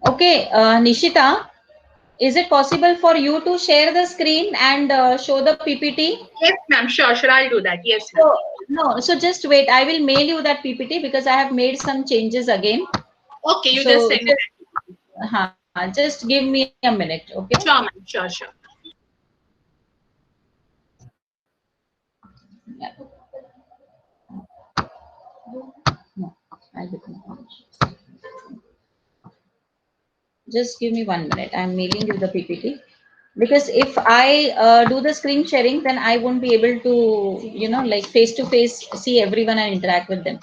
Okay, Nishita, is it possible for you to share the screen and show the PPT? Yes, ma'am. Sure, sure. I'll do that. Yes, ma'am. So, no, so just wait. I will mail you that PPT because I have made some changes again. Okay, you just So send it. just give me a minute, okay? Sure, ma'am. Sure, sure. Yeah. No, I'll be just give me 1 minute. I'm mailing you the PPT because if I do the screen sharing, then I won't be able to, like face to face see everyone and interact with them.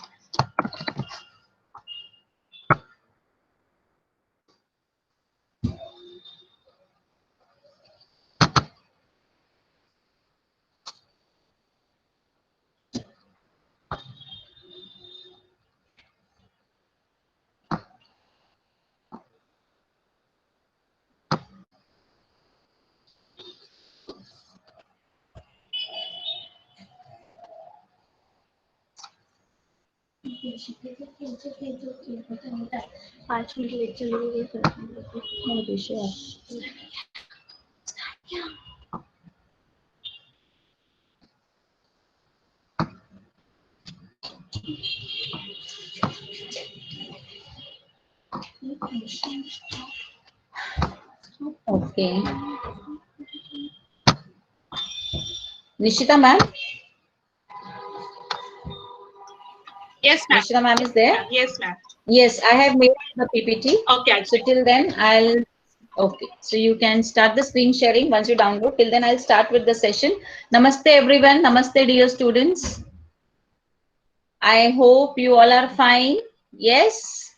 Okay, Nishita ma'am, Yes, ma'am. Nishita ma'am is Yes, there. ma'am. Yes, ma'am. Yes, I have made the PPT. Okay, I'll So check. till then, okay. So you can start the screen sharing once you download. Till then, I'll start with the session. Namaste, everyone. Namaste, dear students. I hope you all are fine. Yes.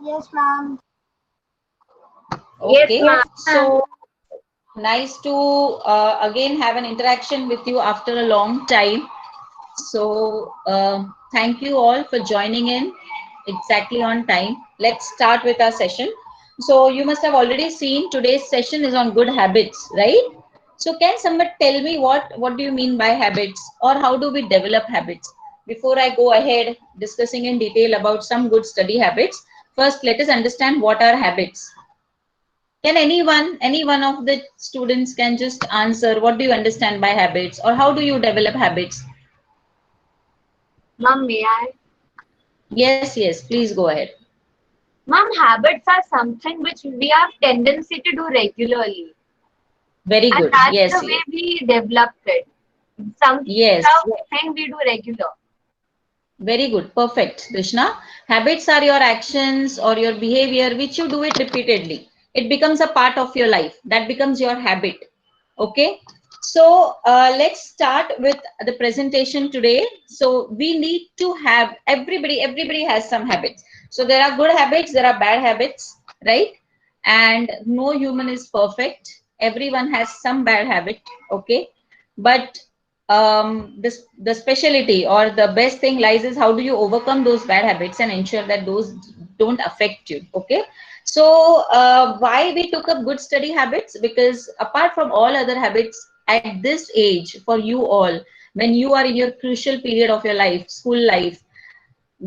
Yes, ma'am. Yes, Okay. ma'am. So nice to again have an interaction with you after a long time. So thank you all for joining in exactly on time. Let's start with our session. So you must have already seen today's session is on good habits, right? So can someone tell me what do you mean by habits or how do we develop habits? Before I go ahead discussing in detail about some good study habits, first let us understand what are habits. Can any one of the students can just answer what do you understand by habits or how do you develop habits? Ma'am, may I? Yes, yes, please go ahead. Ma'am, habits are something which we have tendency to do regularly, Very and good. that's Yes, the yes, way we developed it. yes. Something we do regular. Very good. Perfect, Krishna. Habits are your actions or your behavior which you do it repeatedly. It becomes a part of your life. That becomes your habit. Okay. So let's start with the presentation today. So we need to have everybody has some habits. So there are good habits, there are bad habits, right? And no human is perfect. Everyone has some bad habit. Okay. But the specialty or the best thing lies is how do you overcome those bad habits and ensure that those don't affect you. Okay. So why we took up good study habits? Because apart from all other habits at this age for you all, when you are in your crucial period of your life, school life,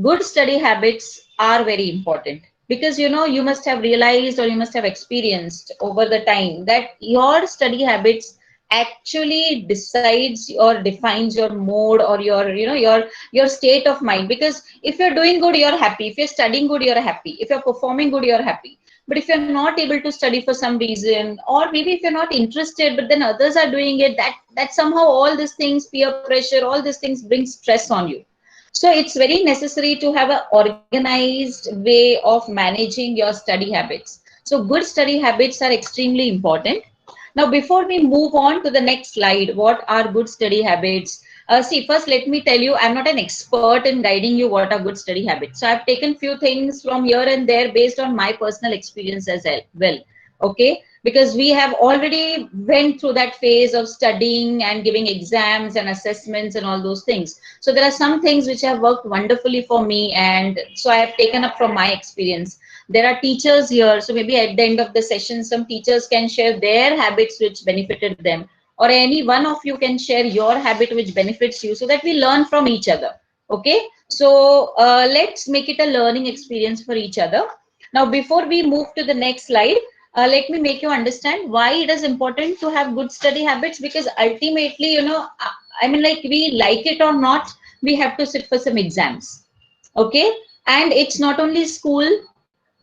good study habits are very important because you must have realized or you must have experienced over the time that your study habits actually decides or defines your mode or your state of mind. Because if you're doing good, you're happy. If you're studying good, you're happy. If you're performing good, you're happy. But if you're not able to study for some reason, or maybe if you're not interested but then others are doing it, that somehow all these things, peer pressure, all these things bring stress on you. So it's very necessary to have an organized way of managing your study habits. So good study habits are extremely important. Now, before we move on to the next slide, what are good study habits? See, first, let me tell you, I'm not an expert in guiding you what are good study habits. So I've taken few things from here and there based on my personal experience as well. Okay, because we have already went through that phase of studying and giving exams and assessments and all those things. So there are some things which have worked wonderfully for me, and so I have taken up from my experience. There are teachers here, so maybe at the end of the session some teachers can share their habits which benefited them, or any one of you can share your habit which benefits you, so that we learn from each other. Okay, so let's make it a learning experience for each other. Now, before we move to the next slide, let me make you understand why it is important to have good study habits, because ultimately, I mean, like, we like it or not, we have to sit for some exams. Okay. And it's not only school,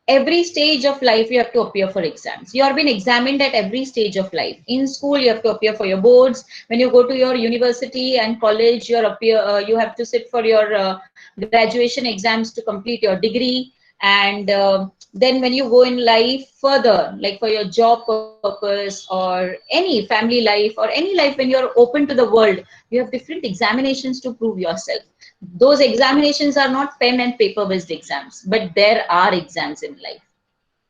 every stage of life you have to appear for exams. You are being examined at every stage of life. In school, you have to appear for your boards. When you go to your university and college, you have to sit for your graduation exams to complete your degree. And then when you go in life further, like for your job purpose or any family life or any life, when you're open to the world, you have different examinations to prove yourself. Those examinations are not pen and paper based exams, but there are exams in life.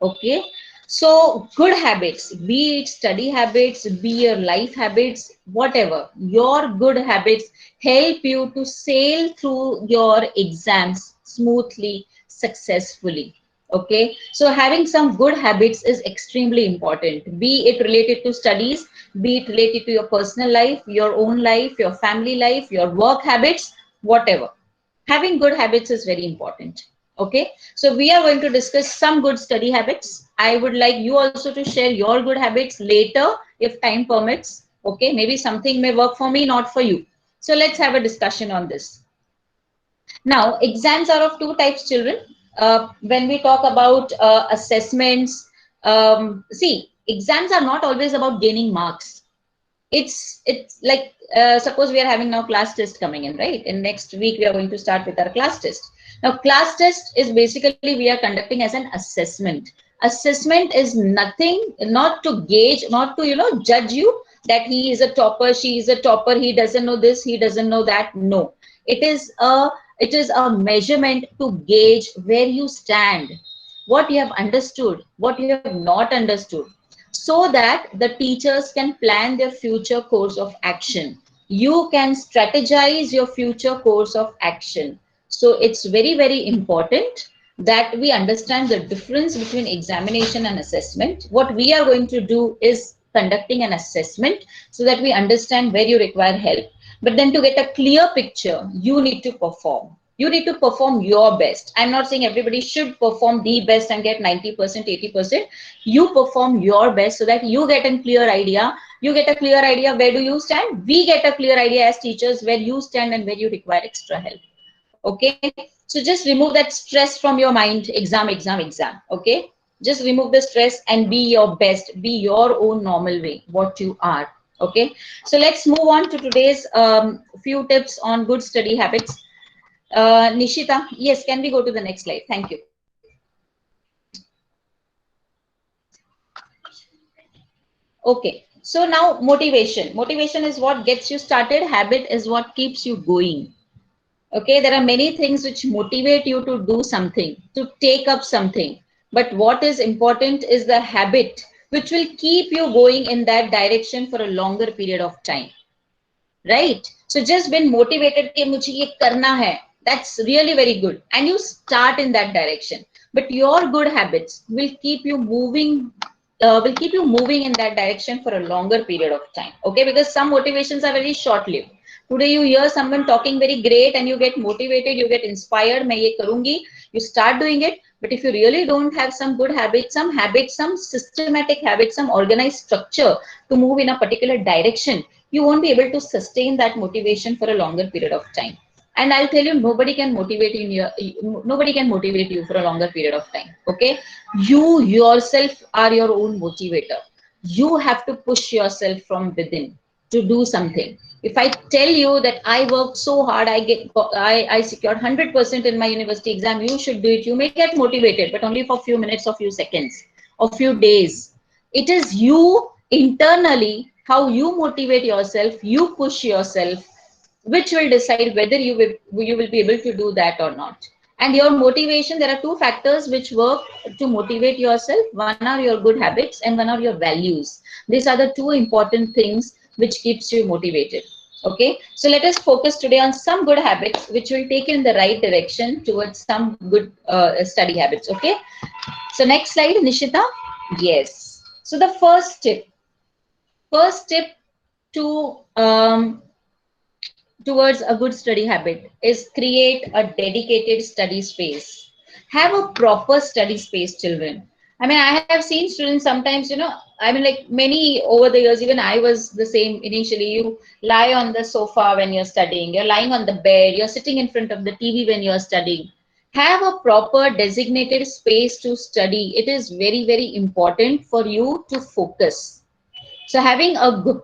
Okay. So good habits, be it study habits, be your life habits, whatever, your good habits help you to sail through your exams smoothly, successfully. Okay. So having some good habits is extremely important, be it related to studies, be it related to your personal life, your own life, your family life, your work habits, whatever. Having good habits is very important. Okay, so we are going to discuss some good study habits. I would like you also to share your good habits later if time permits. Okay, maybe something may work for me, not for you. So let's have a discussion on this. Now, exams are of two types, children. When we talk about assessments, see, exams are not always about gaining marks. It's like, suppose we are having now class test coming in, right? In next week we are going to start with our class test. Now class test is basically we are conducting as an assessment. Assessment is nothing, not to gauge, not to judge you that he is a topper, she is a topper, he doesn't know this, he doesn't know that. No, it is a measurement to gauge where you stand, what you have understood, what you have not understood, so that the teachers can plan their future course of action. You can strategize your future course of action. So it's very, very important that we understand the difference between examination and assessment. What we are going to do is conducting an assessment so that we understand where you require help. But then to get a clear picture, you need to perform. You need to perform your best. I'm not saying everybody should perform the best and get 90%, 80%. You perform your best so that you get a clear idea. You get a clear idea where do you stand. We get a clear idea as teachers where you stand and where you require extra help. Okay. So just remove that stress from your mind. Exam, exam, exam. Okay. Just remove the stress and be your best. Be your own normal way, what you are. Okay. So let's move on to today's few tips on good study habits. Nishita, yes, can we go to the next slide? Thank you. Okay, so now motivation. Motivation is what gets you started. Habit is what keeps you going. Okay, there are many things which motivate you to do something, to take up something. But what is important is the habit which will keep you going in that direction for a longer period of time. Right? So just been motivated कि मुझे ये करना है. That's really very good. And you start in that direction. But your good habits will keep you moving in that direction for a longer period of time. Okay, because some motivations are very short-lived. Today you hear someone talking very great and you get motivated, you get inspired, मैं ये करूँगी, you start doing it. But if you really don't have some good habits, some systematic habits, some organized structure to move in a particular direction, you won't be able to sustain that motivation for a longer period of time. And I'll tell you, nobody can motivate you for a longer period of time. Okay, you yourself are your own motivator. You have to push yourself from within to do something. If I tell you that I worked so hard, I secured 100% in my university exam, you should do it. You may get motivated, but only for a few minutes or few seconds or few days. It is you internally, how you motivate yourself, you push yourself, which will decide whether you will be able to do that or not. And your motivation, there are two factors which work to motivate yourself. One are your good habits and one are your values. These are the two important things which keeps you motivated. Okay, so let us focus today on some good habits which will take you in the right direction towards some good study habits. Okay, so next slide, Nishita. Yes, so the first tip to towards a good study habit is create a dedicated study space. Have a proper study space, children. I mean, I have seen students sometimes, I mean, like many over the years, even I was the same initially. You lie on the sofa when you're studying, you're lying on the bed, you're sitting in front of the TV when you're studying. Have a proper designated space to study. It is very, very important for you to focus. So having a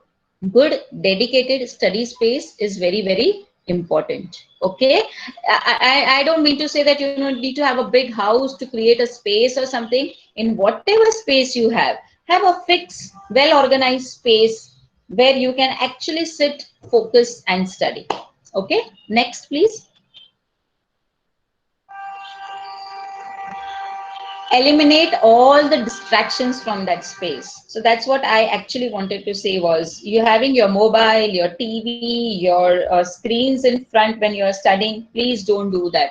good dedicated study space is very, very important. Okay. I don't mean to say that you need to have a big house to create a space or something. In whatever space you have a fixed, well organized space where you can actually sit, focus and study. Okay. Next, please. Eliminate all the distractions from that space. So that's what I actually wanted to say was, you having your mobile, your TV, your screens in front when you're studying, please don't do that.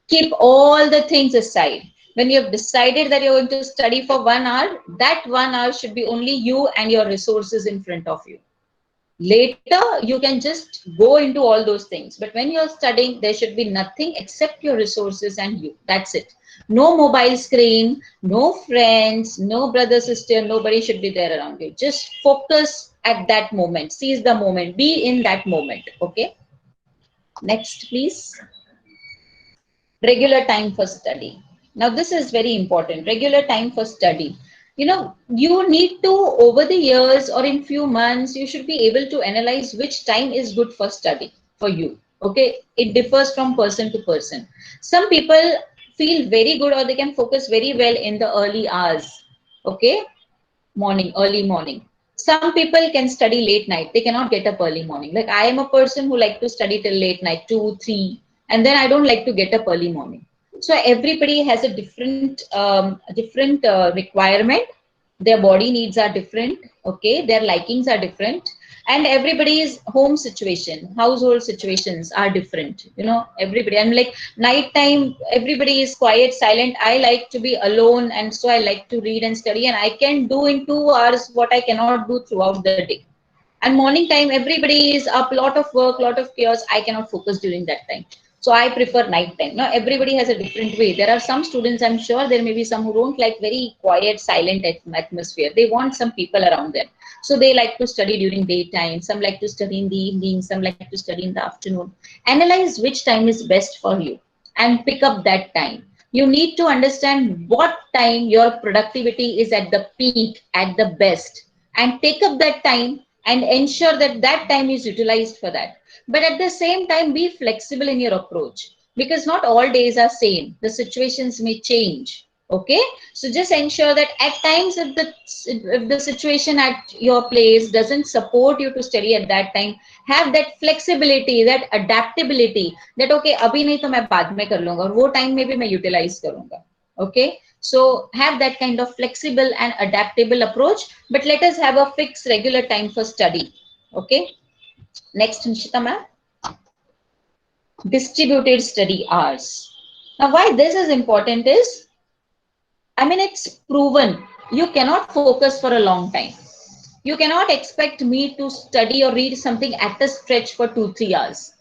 Keep all the things aside. When you've decided that you're going to study for 1 hour, that 1 hour should be only you and your resources in front of you. Later, you can just go into all those things. But when you're studying, there should be nothing except your resources and you. That's it. No mobile screen, no friends, no brother, sister, nobody should be there around you. Just focus at that moment. Seize the moment. Be in that moment. Okay. Next, please. Regular time for study. Now, this is very important. Regular time for study. You need to, over the years or in few months, you should be able to analyze which time is good for study for you. Okay. It differs from person to person. Some people feel very good or they can focus very well in the early hours. Okay. Morning, early morning. Some people can study late night. They cannot get up early morning. Like I am a person who like to study till late night, 2, 3, and then I don't like to get up early morning. So everybody has a different requirement. Their body needs are different. Okay, their likings are different, and everybody's home situation, household situations are different. Everybody. I'm like nighttime. Everybody is quiet, silent. I like to be alone, and so I like to read and study, and I can do in 2 hours what I cannot do throughout the day. And morning time, everybody is up, lot of work, lot of chaos. I cannot focus during that time. So I prefer night time. Now everybody has a different way. There are some students, I'm sure there may be some who don't like very quiet, silent atmosphere. They want some people around them. So they like to study during daytime. Some like to study in the evening. Some like to study in the afternoon. Analyze which time is best for you and pick up that time. You need to understand what time your productivity is at the peak, at the best, and take up that time and ensure that that time is utilized for that. But at the same time, be flexible in your approach, because not all days are same. The situations may change. Okay, so just ensure that at times if the situation at your place doesn't support you to study at that time, have that flexibility, that adaptability, that okay, abhi nahi to main baad mein kar lunga, aur wo time mein bhi main utilize karunga. Okay, so have that kind of flexible and adaptable approach, but let us have a fixed regular time for study. Okay. Next, Nishita ma'am. Distributed study hours. Now, why this is important is, I mean, it's proven you cannot focus for a long time. You cannot expect me to study or read something at a stretch for 2, 3 hours.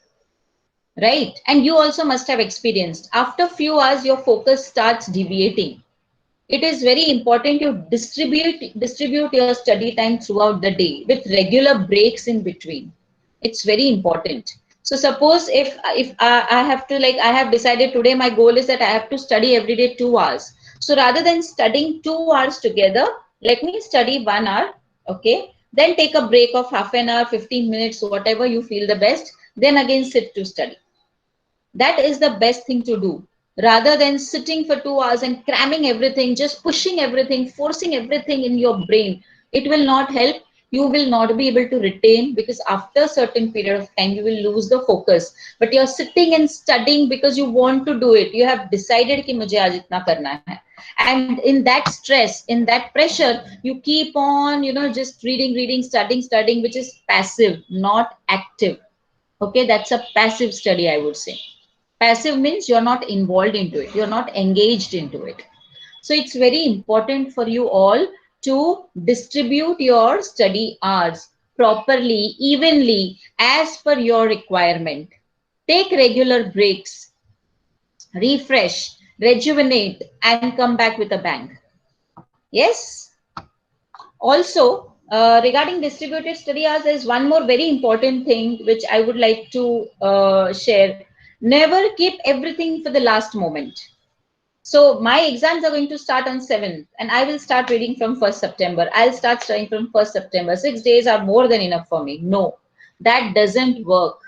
Right? And you also must have experienced after few hours, your focus starts deviating. It is very important you distribute your study time throughout the day with regular breaks in between. It's very important. So suppose if I have to, like, I have decided today my goal is that I have to study every day 2 hours. So rather than studying 2 hours together, let me study 1 hour. Okay. Then take a break of half an hour, 15 minutes, whatever you feel the best. Then again sit to study. That is the best thing to do, rather than sitting for 2 hours and cramming everything, just pushing everything, forcing everything in your brain. It will not help. You will not be able to retain, because after a certain period of time, you will lose the focus. But you're sitting and studying because you want to do it. You have decided ki mujhe aaj itna karna hai. And in that stress, in that pressure, you keep on, just reading, studying, which is passive, not active. Okay, that's a passive study, I would say. Passive means you're not involved into it. You're not engaged into it. So it's very important for you all to distribute your study hours properly, evenly, as per your requirement. Take regular breaks, refresh, rejuvenate, and come back with a bang. Yes. Also, regarding distributed study hours, there is one more very important thing which I would like to share. Never keep everything for the last moment. So my exams are going to start on 7th and I will start reading from 1st September. I'll start studying from 1st September. 6 days are more than enough for me. No, that doesn't work.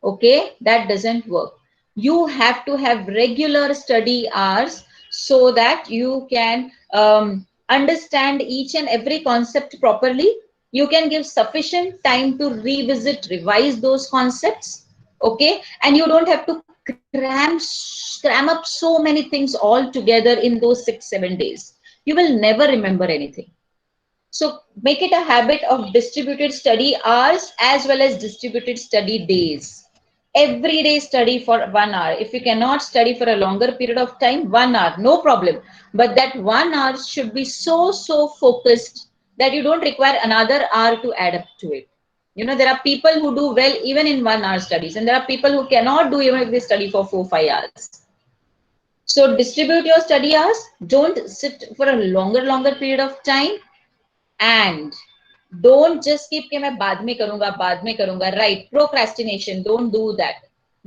Okay, that doesn't work. You have to have regular study hours so that you can understand each and every concept properly. You can give sufficient time to revisit, revise those concepts. Okay, and you don't have to cram up so many things all together in those 6 7 days. You will never remember anything. So make it a habit of distributed study hours as well as distributed study days. Every day study for 1 hour. If you cannot study for a longer period of time, 1 hour, no problem. But that 1 hour should be so focused that you don't require another hour to add up to it. You know, there are people who do well even in 1 hour studies, and there are people who cannot do even if they study for 4 5 hours. So distribute your study hours. Don't sit for a longer period of time. And don't just keep कि मैं बाद में करूंगा, right? Procrastination, don't do that.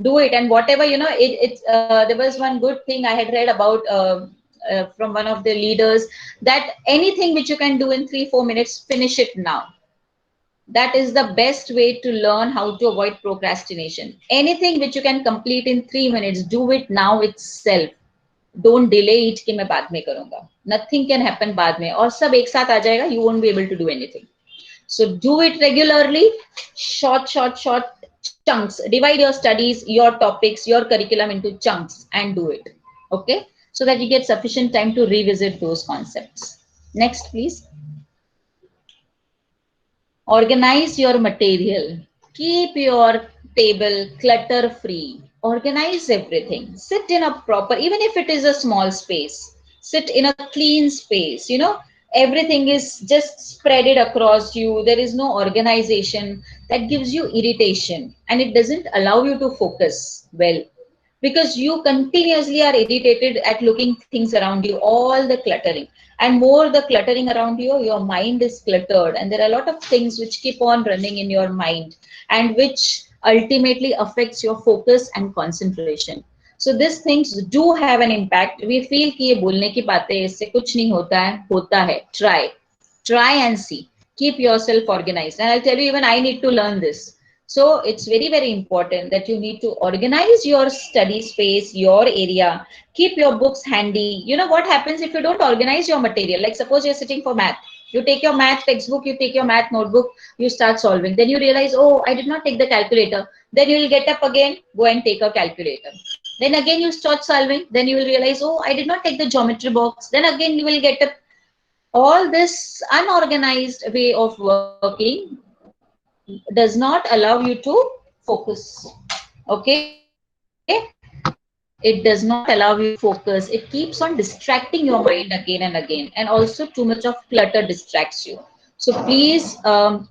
Do it, and whatever, you know, there was one good thing I had read about from one of the leaders, that anything which you can do in 3 4 minutes, finish it now. That is the best way to learn how to avoid procrastination. Anything which you can complete in 3 minutes, do it now itself. Don't delay it कि मैं बाद में करूंगा. Nothing can happen बाद में, और सब एक साथ आ जाएगा. You won't be able to do anything. So do it regularly, short chunks. Divide your studies, your topics, your curriculum into chunks and do it. Okay, so that you get sufficient time to revisit those concepts. Next, please. Organize your material. Keep your table clutter free. Organize everything. Sit in a proper, even if it is a small space, sit in a clean space. You know, everything is just spread it across you. There is no organization. That gives you irritation and it doesn't allow you to focus well, because you continuously are irritated at looking things around you, all the cluttering. And more the cluttering around you, your mind is cluttered, and there are a lot of things which keep on running in your mind and which ultimately affects your focus and concentration. So these things do have an impact. We feel कि ये बोलने की बातें, इससे कुछ नहीं होता है. Try and see. Keep yourself organized. And I'll tell you, even I need to learn this. So it's very important that you need to organize your study space, your area. Keep your books handy. You know what happens if you don't organize your material? Like suppose you're sitting for math. You take your math textbook, you take your math notebook, you start solving. Then you realize, oh, I did not take the calculator. Then you will get up again, go and take a calculator. Then again you start solving. Then you will realize, oh, I did not take the geometry box. Then again you will get up. All this unorganized way of working does not allow you to focus. Okay, it does not allow you to focus. It keeps on distracting your mind again and again, and also too much of clutter distracts you. So please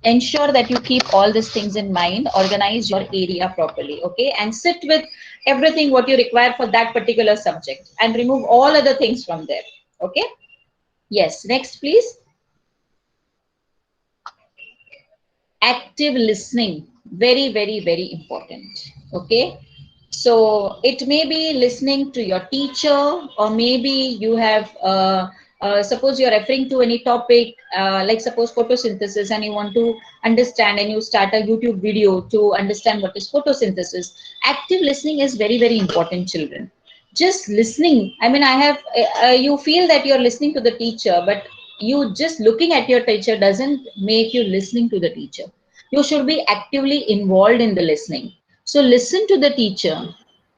ensure that you keep all these things in mind. Organize your area properly. Okay, and sit with everything what you require for that particular subject and remove all other things from there. Okay, yes. Next, please. Active listening, very important. Okay, so it may be listening to your teacher, or maybe you have suppose you're referring to any topic, like suppose photosynthesis, and you want to understand, and you start a YouTube video to understand what is photosynthesis. Active listening is very important, children. Just listening, I mean, I have you feel that you're listening to the teacher, but you just looking at your teacher doesn't make you listening to the teacher. You should be actively involved in the listening. So listen to the teacher,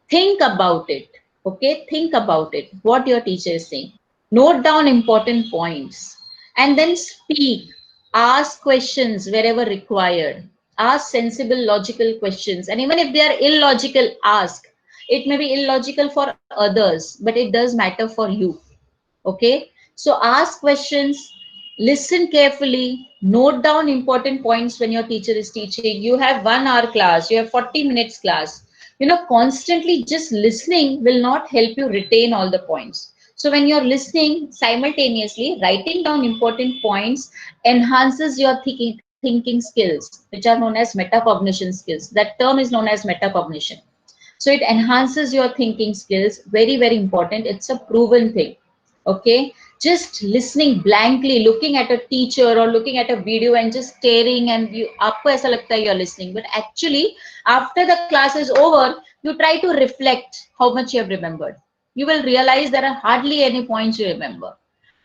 think about it. Okay, think about it, what your teacher is saying. Note down important points and then speak. Ask questions wherever required. Ask sensible, logical questions. And even if they are illogical, ask. It may be illogical for others, but it does matter for you. Okay, so ask questions, listen carefully, note down important points when your teacher is teaching. You have 1 hour class, you have 40 minutes class. Constantly just listening will not help you retain all the points. So when you're listening simultaneously, writing down important points enhances your thinking skills, which are known as metacognition skills. That term is known as metacognition. So it enhances your thinking skills. Very, very important. It's a proven thing. Okay. Just listening blankly, looking at a teacher or looking at a video and just staring, and aapko aisa lagta hai you're listening. But actually, after the class is over, you try to reflect how much you have remembered. You will realize there are hardly any points you remember.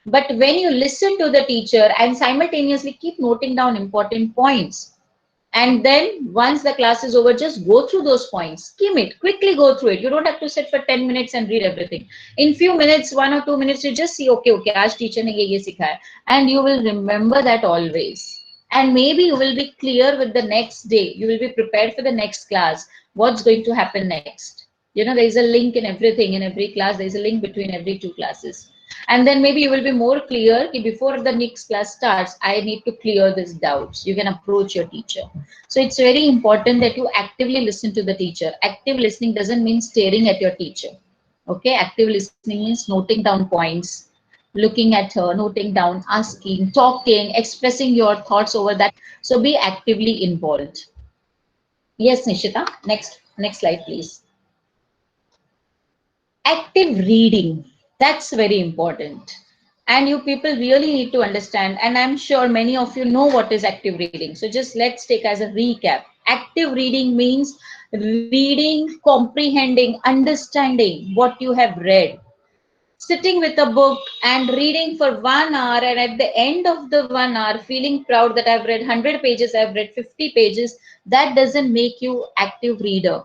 But when you listen to the teacher and simultaneously keep noting down important points, and then once the class is over, just go through those points, skim it, quickly go through it. You don't have to sit for 10 minutes and read everything. In few minutes, 1 or 2 minutes, you just see, okay, aaj teacher ne ye sikhaya. And you will remember that always. And maybe you will be clear with the next day. You will be prepared for the next class. What's going to happen next? There is a link in everything. In every class, there is a link between every two classes. And then maybe you will be more clear before the next class starts, I need to clear these doubts. You can approach your teacher. So it's very important that you actively listen to the teacher. Active listening doesn't mean staring at your teacher. Okay, active listening means noting down points, looking at her, noting down, asking, talking, expressing your thoughts over that. So be actively involved. Yes, Nishita. Next slide, please. Active reading. That's very important. And you people really need to understand, and I'm sure many of you know what is active reading. So just let's take as a recap. Active reading means reading, comprehending, understanding what you have read. Sitting with a book and reading for 1 hour, and at the end of the 1 hour, feeling proud that I've read 100 pages, I've read 50 pages, that doesn't make you active reader.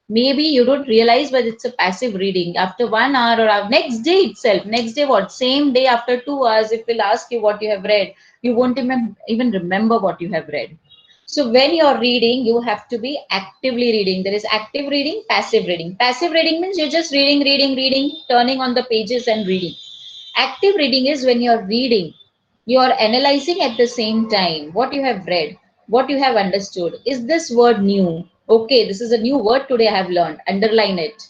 Maybe you don't realize, but it's a passive reading. After 1 hour or next day itself, next day what? Same day after 2 hours, if we'll ask you what you have read, you won't even remember what you have read. So when you're reading, you have to be actively reading. There is active reading, passive reading. Passive reading means you're just reading, turning on the pages and reading. Active reading is when you're reading, you're analyzing at the same time what you have read, what you have understood. Is this word new? Okay, this is a new word today I have learned. Underline it.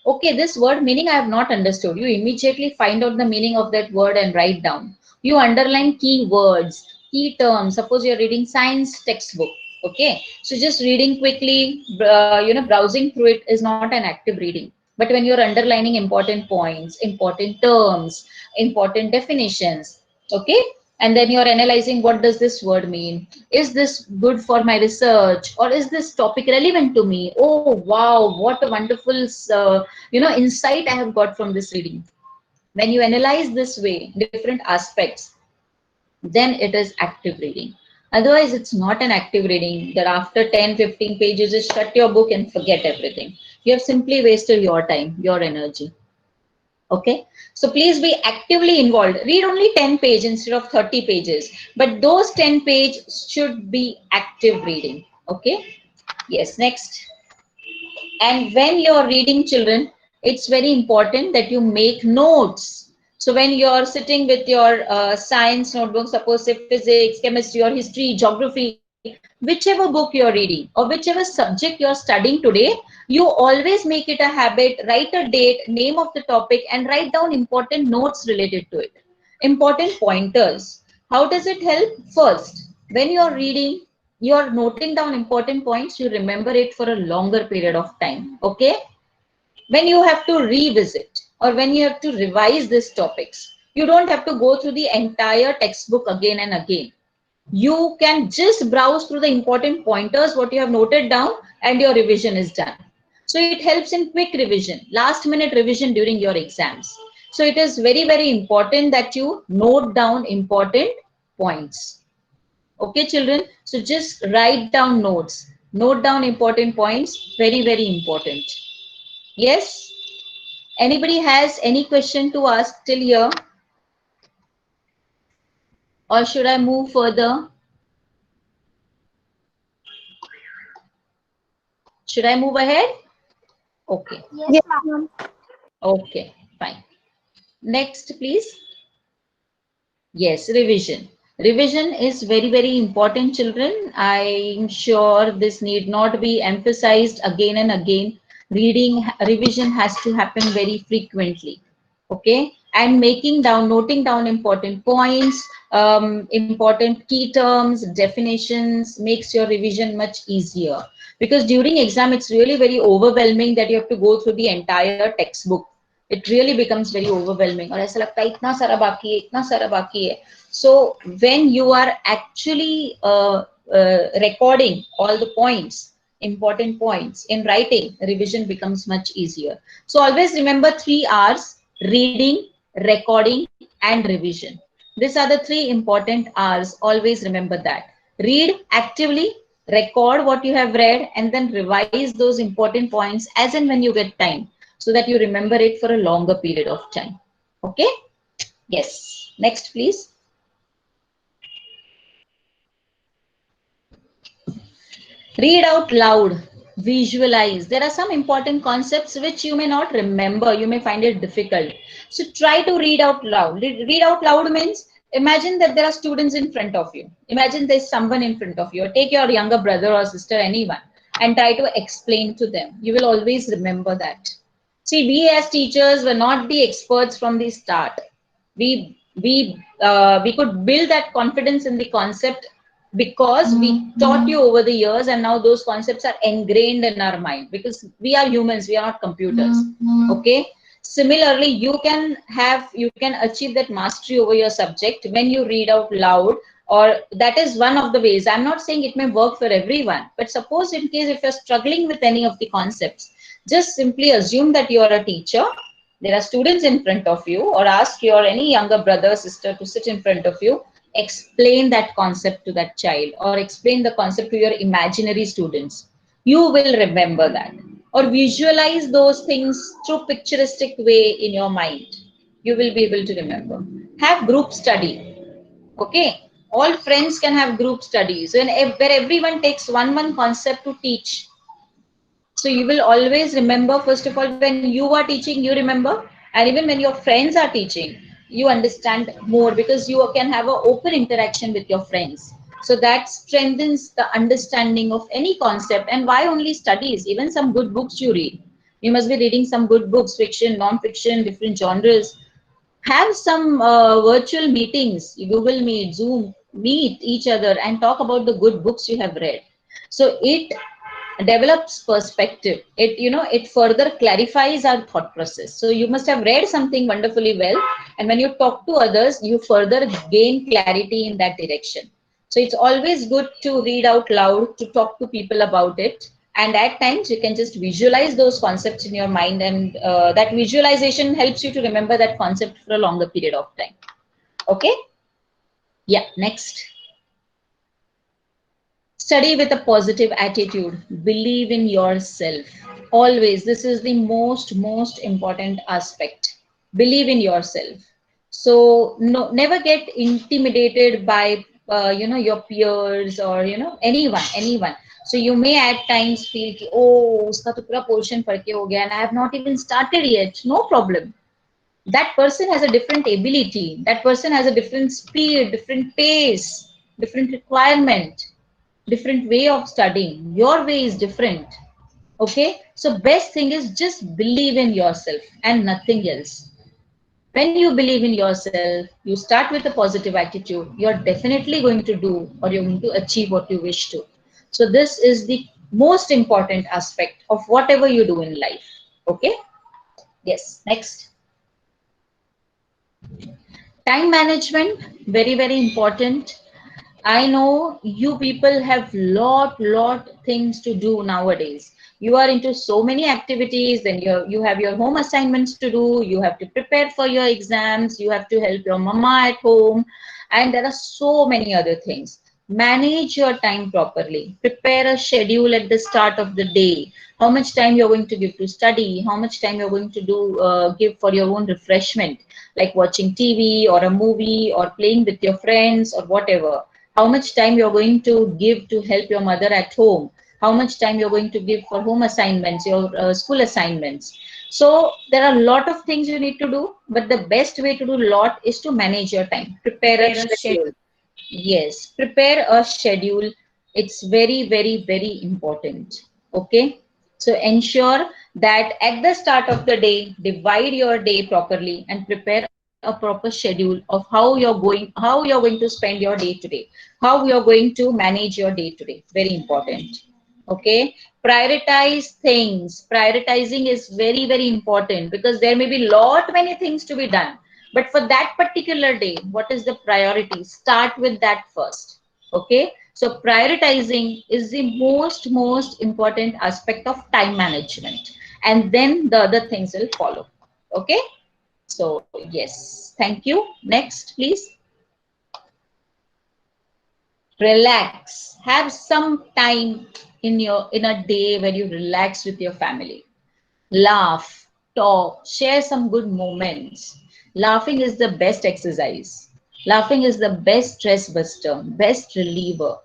Okay, this word meaning I have not understood. You immediately find out the meaning of that word and write down. You underline key words, key terms. Suppose you're reading science textbook. Okay, so just reading quickly, browsing through it is not an active reading. But when you're underlining important points, important terms, important definitions, okay, and then you're analyzing, what does this word mean? Is this good for my research, or is this topic relevant to me? Oh wow, what a wonderful insight I have got from this reading. When you analyze this way different aspects, then it is active reading. Otherwise, it's not an active reading that after 10-15 pages, just shut your book and forget everything. You have simply wasted your time, your energy. Okay, so please be actively involved. Read only 10 pages instead of 30 pages, but those 10 pages should be active reading. Okay, yes, next. And when you're reading, children, it's very important that you make notes. So when you're sitting with your science notebook, suppose say physics, chemistry, or history, geography, whichever book you're reading or whichever subject you're studying today, you always make it a habit, write a date, name of the topic, and write down important notes related to it. Important pointers. How does it help? First, when you're reading, you're noting down important points, you remember it for a longer period of time. Okay? When you have to revisit or when you have to revise these topics, you don't have to go through the entire textbook again and again. You can just browse through the important pointers, what you have noted down, and your revision is done. So it helps in quick revision, last minute revision during your exams. So it is very, very important that you note down important points. Okay, children. So just write down notes. Note down important points. Very, very important. Yes? Anybody has any question to ask till here? Or should I move further? Should I move ahead? Okay. Yes, ma'am. Okay, fine. Next, please. Yes, revision. Revision is very, very important, children. I'm sure this need not be emphasized again and again. Reading, revision has to happen very frequently. Okay, and noting down important points, important key terms, definitions makes your revision much easier. Because during exam, it's really very overwhelming that you have to go through the entire textbook. It really becomes very overwhelming. और ऐसा लगता है इतना सारा बाकी है, इतना सारा बाकी है. So when you are actually recording all the points, important points in writing, revision becomes much easier. So always remember 3 R's: reading, recording, and revision. These are the 3 important R's. Always remember that. Read actively, record what you have read, and then revise those important points as and when you get time, so that you remember it for a longer period of time. Okay? Yes. Next, please. Read out loud, visualize. There are some important concepts which you may not remember, you may find it difficult. So try to read out loud. Read out loud means imagine that there are students in front of you. Imagine there's someone in front of you. Or take your younger brother or sister, anyone, and try to explain to them. You will always remember that. See, we as teachers were not the experts from the start. We could build that confidence in the concept because we taught you over the years, and now those concepts are ingrained in our mind, because we are humans, we are not computers. Okay, similarly, you can achieve that mastery over your subject when you read out loud. Or that is one of the ways. I'm not saying it may work for everyone, but suppose in case if you're struggling with any of the concepts, just simply assume that you are a teacher, there are students in front of you, or ask your any younger brother or sister to sit in front of you, explain that concept to that child, or explain the concept to your imaginary students. You will remember that. Or visualize those things through picturestic way in your mind. You will be able to remember. Have group study. Okay, all friends can have group studies where everyone takes one concept to teach. So you will always remember, first of all, when you are teaching, you remember, and even when your friends are teaching, you understand more, because you can have an open interaction with your friends. So that strengthens the understanding of any concept. And why only studies? Even some good books you read. You must be reading some good books, fiction, non-fiction, different genres. Have some virtual meetings, Google Meet, Zoom, meet each other and talk about the good books you have read. So it develops perspective. It further clarifies our thought process. So you must have read something wonderfully well, and when you talk to others, you further gain clarity in that direction. So it's always good to read out loud, to talk to people about it, and at times you can just visualize those concepts in your mind, and that visualization helps you to remember that concept for a longer period of time. Okay? Yeah, next. Study with a positive attitude. Believe in yourself. Always, this is the most important aspect. Believe in yourself. So no, never get intimidated by your peers, or anyone. So you may at times feel कि, oh, uska to pura portion पढ़ के हो गया and I have not even started yet. No problem. That person has a different ability. That person has a different speed, different pace, different requirement, different way of studying. Your way is different. Okay, so best thing is just believe in yourself and nothing else. When you believe in yourself, you start with a positive attitude, you're definitely going to do, or you're going to achieve what you wish to. So this is the most important aspect of whatever you do in life. Okay, yes, next. Time management, very important. I know you people have lot things to do nowadays. You are into so many activities, then you have your home assignments to do, you have to prepare for your exams, you have to help your mama at home, and there are so many other things. Manage your time properly. Prepare a schedule at the start of the day. How much time you're going to give to study, how much time you're going to give for your own refreshment, like watching TV or a movie or playing with your friends or whatever. How much time you're going to give to help your mother at home, how much time you're going to give for home assignments, your school assignments. So there are a lot of things you need to do, but the best way to do a lot is to manage your time. Prepare a schedule. Yes, prepare a schedule. It's very important. Okay. So ensure that at the start of the day, divide your day properly and prepare a proper schedule of how you're going to spend your day today, how you're going to manage your day today. Very important. Okay. Prioritize things. Prioritizing is very, very important because there may be lot many things to be done. But for that particular day, what is the priority? Start with that first. Okay. So prioritizing is the most important aspect of time management. And then the other things will follow. Okay. So yes, thank you. Next, please. Relax. Have some time in a day where you relax with your family. Laugh, talk, share some good moments. Laughing is the best exercise. Laughing is the best stress buster, best reliever.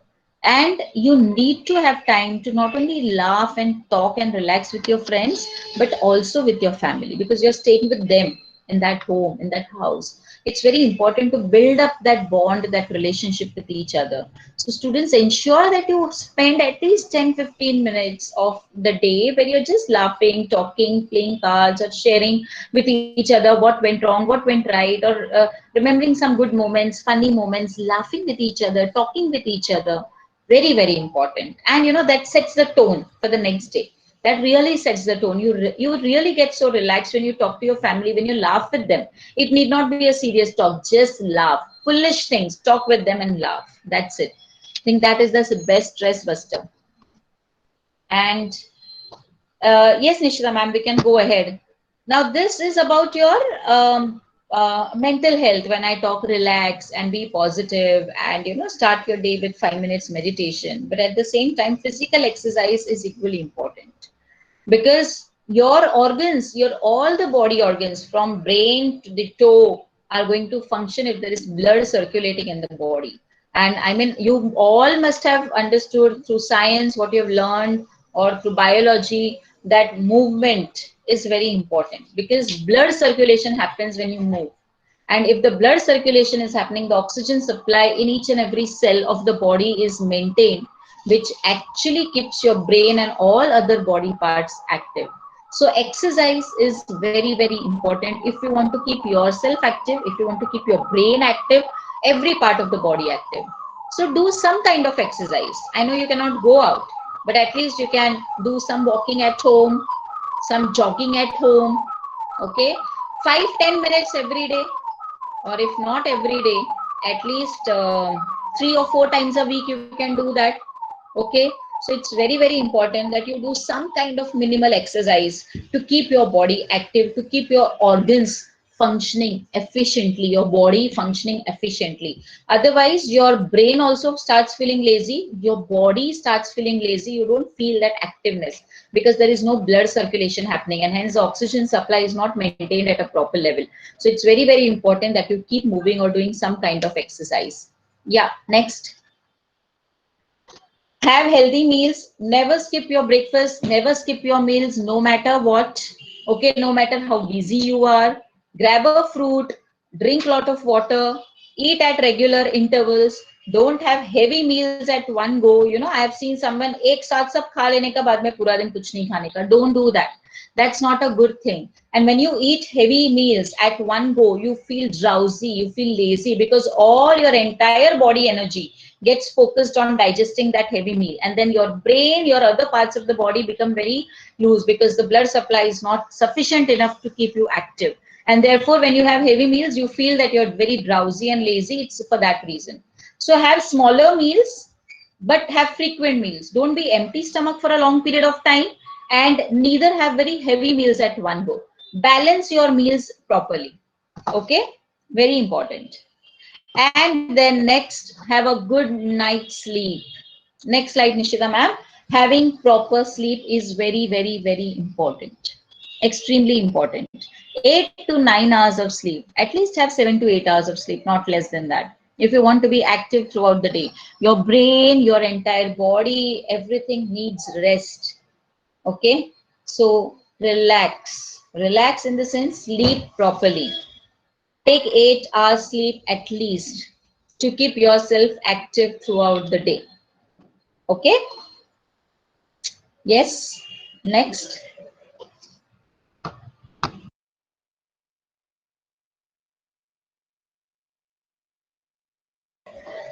And you need to have time to not only laugh and talk and relax with your friends, but also with your family because you're staying with them in that home, in that house. It's very important to build up that bond, that relationship with each other. So students, ensure that you spend at least 10-15 minutes of the day where you're just laughing, talking, playing cards, or sharing with each other what went wrong, what went right, or remembering some good moments, funny moments, laughing with each other, talking with each other. Very, very important. And you know, that sets the tone for the next day. That really sets the tone. You really get so relaxed when you talk to your family, when you laugh with them. It need not be a serious talk, just laugh. Foolish things, talk with them and laugh. That's it. I think that is the best stress buster. And yes, Nishita ma'am, we can go ahead. Now, this is about your mental health. When I talk relax and be positive and, you know, start your day with 5 minutes meditation. But at the same time, physical exercise is equally important because your organs, your all the body organs from brain to the toe are going to function if there is blood circulating in the body. And I mean, you all must have understood through science what you have learned or through biology that movement is very important because blood circulation happens when you move. And if the blood circulation is happening, the oxygen supply in each and every cell of the body is maintained, which actually keeps your brain and all other body parts active. So exercise is very, very important if you want to keep yourself active, if you want to keep your brain active, every part of the body active. So do some kind of exercise. I know you cannot go out, but at least you can do some walking at home, some jogging at home. Okay, 5-10 minutes every day, or if not every day, at least 3 or 4 times a week you can do that. Okay, so it's very, very important that you do some kind of minimal exercise to keep your body active, to keep your organs functioning efficiently, your body functioning efficiently. Otherwise your brain also starts feeling lazy, your body starts feeling lazy, you don't feel that activeness because there is no blood circulation happening, and hence the oxygen supply is not maintained at a proper level. So it's very, very important that you keep moving or doing some kind of exercise. Yeah, next. Have healthy meals. Never skip your breakfast. Never skip your meals, no matter what. Okay, no matter how busy you are. Grab a fruit. Drink lot of water. Eat at regular intervals. Don't have heavy meals at one go. You know, I have seen someone एक साथ सब खा लेने का बाद में पूरा दिन कुछ नहीं खाने का. Don't do that. That's not a good thing. And when you eat heavy meals at one go, you feel drowsy, you feel lazy because all your entire body energy gets focused on digesting that heavy meal, and then your brain, your other parts of the body become very loose because the blood supply is not sufficient enough to keep you active, and therefore when you have heavy meals you feel that you're very drowsy and lazy. It's for that reason. So have smaller meals but have frequent meals. Don't be empty stomach for a long period of time, and neither have very heavy meals at one go. Balance your meals properly. Okay, very important. And then next, have a good night's sleep. Next slide, Nishita ma'am. Having proper sleep is very, very, very important. Extremely important. 8 to 9 hours of sleep. At least have 7 to 8 hours of sleep, not less than that. If you want to be active throughout the day, your brain, your entire body, everything needs rest. Okay, so relax. Relax in the sense, sleep properly. Take 8 hours sleep at least to keep yourself active throughout the day. Okay? Yes? Next.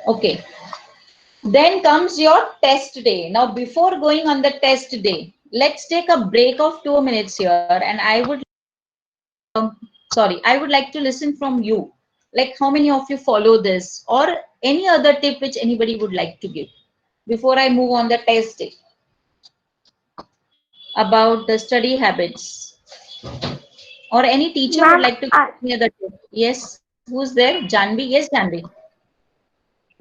Okay. Then comes your test day. Now, before going on the test day, let's take a break of 2 minutes here, and I would like to listen from you. Like, how many of you follow this, or any other tip which anybody would like to give before I move on the test day about the study habits, or any teacher would Ma'am, like to give me other tip. Yes, who's there? Janvi. Yes, Janvi.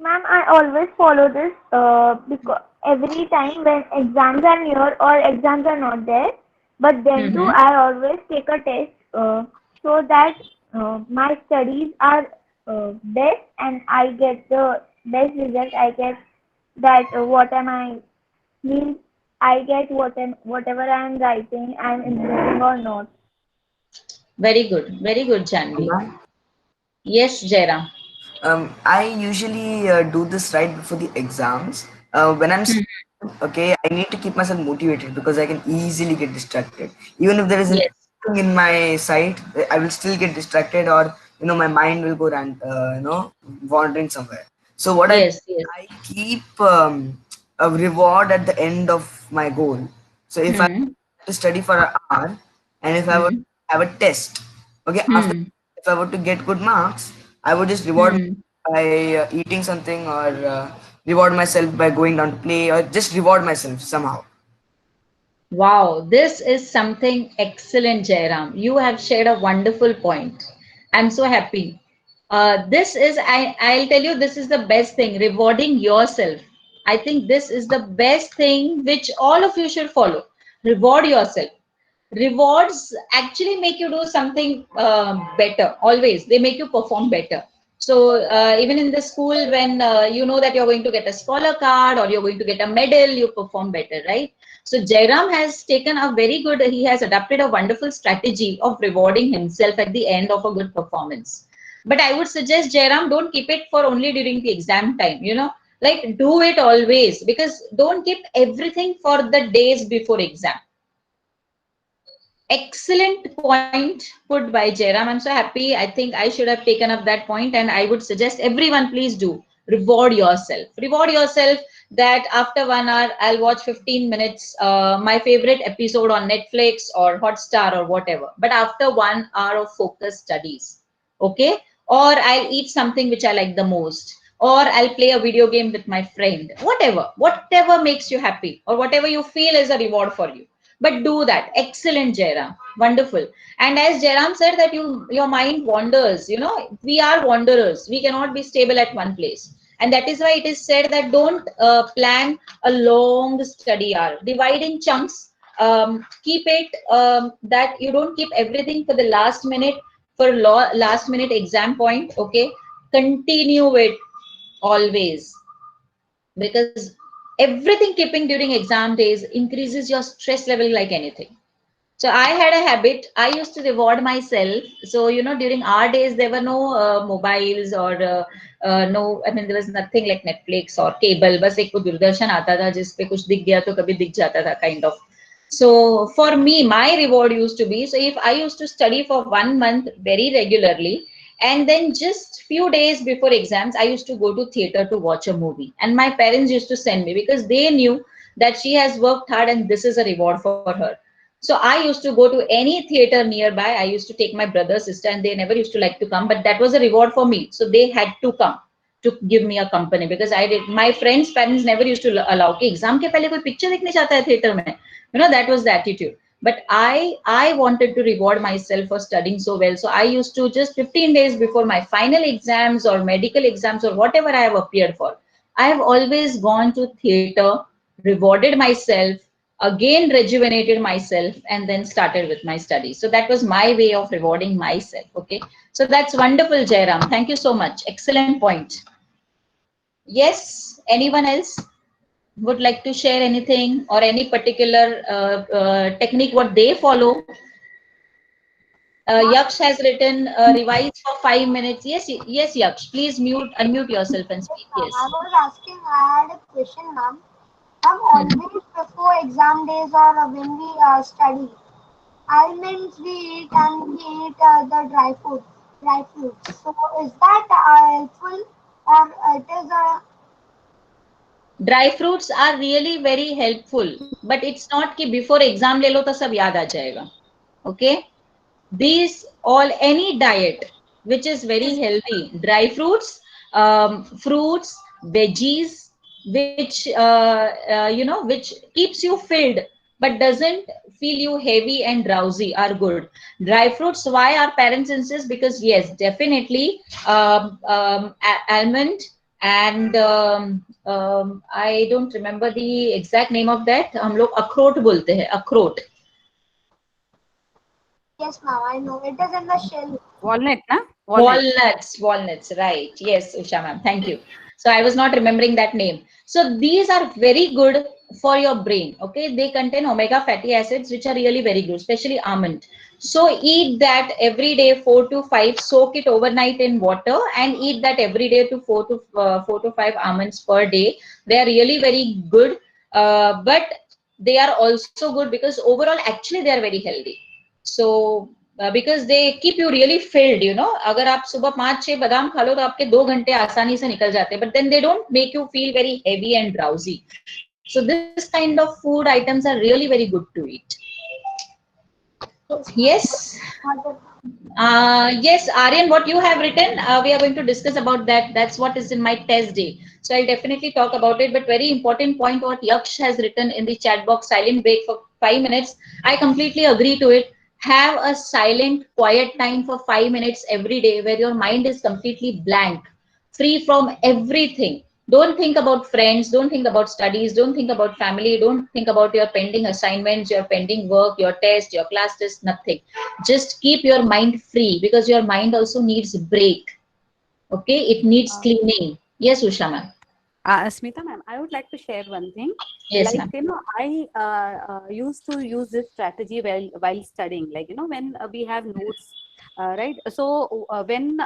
ma'am, I always follow this because every time when exams are near or exams are not there, but then too Mm-hmm. I always take a test so that my studies are best and I get the best result. I get that what am I means I get whatever I am writing I am improving or not. Very good, Janvi. Ma'am, Yes, Jairam. I usually do this right before the exams. When I'm Hmm. studying, okay, I need to keep myself motivated because I can easily get distracted. Even if there is Yes, anything in my sight, I will still get distracted, or my mind will go wandering somewhere. So what yes, yes. I keep a reward at the end of my goal. So if I Hmm. to study for an hour, and if I were Hmm. to have a test, okay, after Hmm. if I were to get good marks, I would just reward Hmm. myself by eating something, or reward myself by going down to play, or just reward myself somehow. Wow, this is something excellent, Jairam. You have shared a wonderful point. I'm so happy. I'll tell you, this is the best thing, rewarding yourself. I think this is the best thing which all of you should follow. Reward yourself. Rewards actually make you do something better. Always, they make you perform better. So even in the school, when you know that you're going to get a scholar card or you're going to get a medal, you perform better, right? So Jairam has taken a very good, he has adopted a wonderful strategy of rewarding himself at the end of a good performance. But I would suggest, Jairam, don't keep it for only during the exam time, like do it always, because don't keep everything for the days before exam. Excellent point put by Jairam. I'm so happy. I think I should have taken up that point, and I would suggest everyone, please do reward yourself. Reward yourself that after 1 hour, I'll watch 15 minutes, my favorite episode on Netflix or Hotstar or whatever. But after 1 hour of focused studies, okay? Or I'll eat something which I like the most, or I'll play a video game with my friend, whatever makes you happy, or whatever you feel is a reward for you, but do that. Excellent, Jairam. Wonderful. And as Jairam said that your mind wanders, we are wanderers. We cannot be stable at one place. And that is why it is said that don't plan a long study hour. Divide in chunks. Keep it that you don't keep everything for the last minute, for last minute exam point. Okay. Continue it always, because everything keeping during exam days increases your stress level like anything. So I had a habit. I used to reward myself. So during our days there were no mobiles, or no. I mean, there was nothing like Netflix or cable. बस एक वो दूरदर्शन आता था जिसपे कुछ दिख गया तो कभी दिख जाता था, kind of. So for me, my reward used to be, so if I used to study for 1 month very regularly, and then just few days before exams, I used to go to theater to watch a movie, and my parents used to send me because they knew that she has worked hard and this is a reward for her. So I used to go to any theater nearby. I used to take my brother, sister, and they never used to like to come, but that was a reward for me. So they had to come to give me a company, because I did. My friends' parents never used to allow कि exam के पहले कोई picture देखने जाता है theater में. That was the attitude. But I wanted to reward myself for studying so well. So I used to, just 15 days before my final exams or medical exams or whatever I have appeared for, I have always gone to theater, rewarded myself, again rejuvenated myself, and then started with my studies. So that was my way of rewarding myself. Okay. So that's wonderful, Jairam. Thank you so much. Excellent point. Yes. Anyone else would like to share anything, or any particular technique what they follow? Yaksh has written revise for 5 minutes. Yes, yes, Yaksh. Please unmute yourself and speak. Ma'am, Yes. I was asking, I had a question, ma'am. Ma'am, Hmm. always before before exam days or when we study. Almonds we eat and we eat the dry fruits. So is that helpful or it is a Dry fruits are really very helpful, but it's not कि before exam ले लो तो सब याद आ जाएगा. Okay? These all any diet which is very healthy, dry fruits, fruits, veggies, which which keeps you filled but doesn't feel you heavy and drowsy are good. Dry fruits, why our parents insist? Because yes, definitely almond and I don't remember the exact name of that. हम लोग अखरोट बोलते हैं, अखरोट. yes ma'am I know it is in the shell. Walnut, na? Walnuts, right. Yes, Usha ma'am, thank you. So I was not remembering that name. So these are very good for your brain. Okay, they contain omega fatty acids, which are really very good, especially almond. So eat that every day, 4 to 5. Soak it overnight in water and eat that every day to 4 to 5 almonds per day. They are really very good, but they are also good because overall, actually, they are very healthy. So because they keep you really filled, you know. अगर आप सुबह 5-6 बादाम खा लो तो आपके 2 घंटे आसानी से निकल जाते हैं, but then they don't make you feel very heavy and drowsy. So this kind of food items are really very good to eat. Yes. Yes, Aryan, what you have written, we are going to discuss about that. That's what is in my test day. So I'll definitely talk about it. But very important point what Yaksh has written in the chat box, silent break for 5 minutes. I completely agree to it. Have a silent, quiet time for 5 minutes every day where your mind is completely blank, free from everything. Don't think about friends, don't think about studies, don't think about family, don't think about your pending assignments, your pending work, your test, your class test, nothing. Just keep your mind free because your mind also needs break. Okay, it needs cleaning. Yes, Usha ma'am. Smita ma'am, I would like to share one thing. Yes, Like, ma'am. you know, I used to use this strategy while studying. Like, you know, when we have notes, right? So when